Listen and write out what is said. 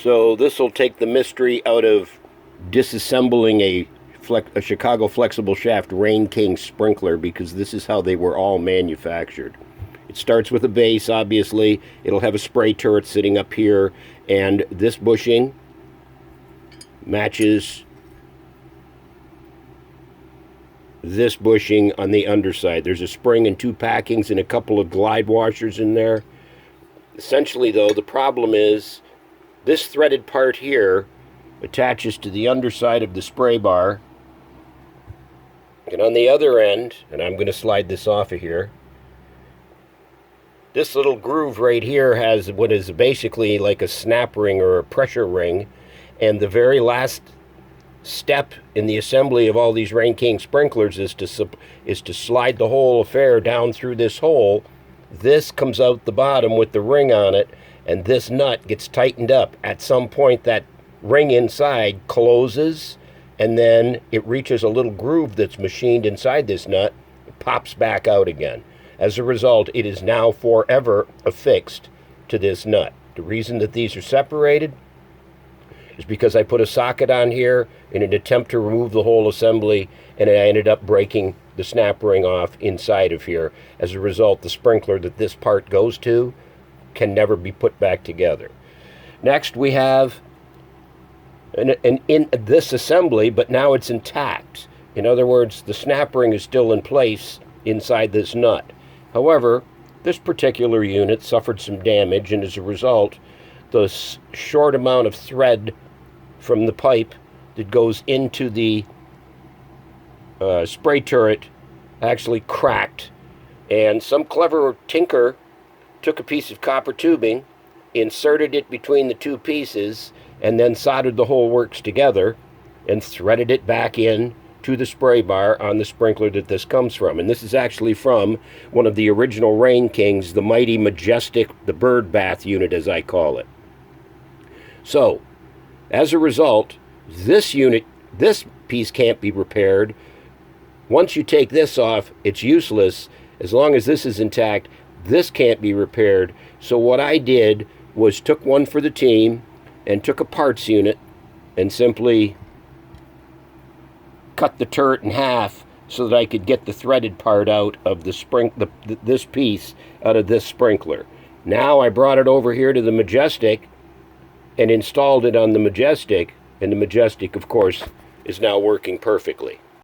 So this will take the mystery out of disassembling a Chicago flexible shaft Rain King sprinkler, because this is how they were all manufactured. It starts with a base, obviously. It'll have a spray turret sitting up here, and this bushing matches this bushing on the underside. There's a spring and two packings and a couple of glide washers in there. Essentially, though, the problem is this threaded part here attaches to the underside of the spray bar. And on the other end, and I'm going to slide this off of here, this little groove right here has what is basically like a snap ring or a pressure ring. And the very last step in the assembly of all these Rain King sprinklers is to slide the whole affair down through this hole. This comes out the bottom with the ring on it, and this nut gets tightened up. At some point, that ring inside closes, and then it reaches a little groove that's machined inside this nut. It pops back out again. As a result, it is now forever affixed to this nut. The reason that these are separated is because I put a socket on here in an attempt to remove the whole assembly, and I ended up breaking the snap ring off inside of here. As a result, the sprinkler that this part goes to can never be put back together. Next, we have in this assembly, but now it's intact. In other words, the snap ring is still in place inside this nut. However, this particular unit suffered some damage, and as a result, the short amount of thread from the pipe that goes into the spray turret actually cracked. And some clever tinker took a piece of copper tubing, inserted it between the two pieces, and then soldered the whole works together and threaded it back in to the spray bar on the sprinkler that this comes from. And this is actually from one of the original Rain Kings, the Mighty Majestic, the bird bath unit, as I call it. So, as a result, this piece can't be repaired. Once you take this off, it's useless. As long as this is intact, this can't be repaired. So what I did was took one for the team and took a parts unit and simply cut the turret in half so that I could get the threaded part out of this piece out of this sprinkler. Now I brought it over here to the Majestic and installed it on the Majestic, and the Majestic, of course, is now working perfectly.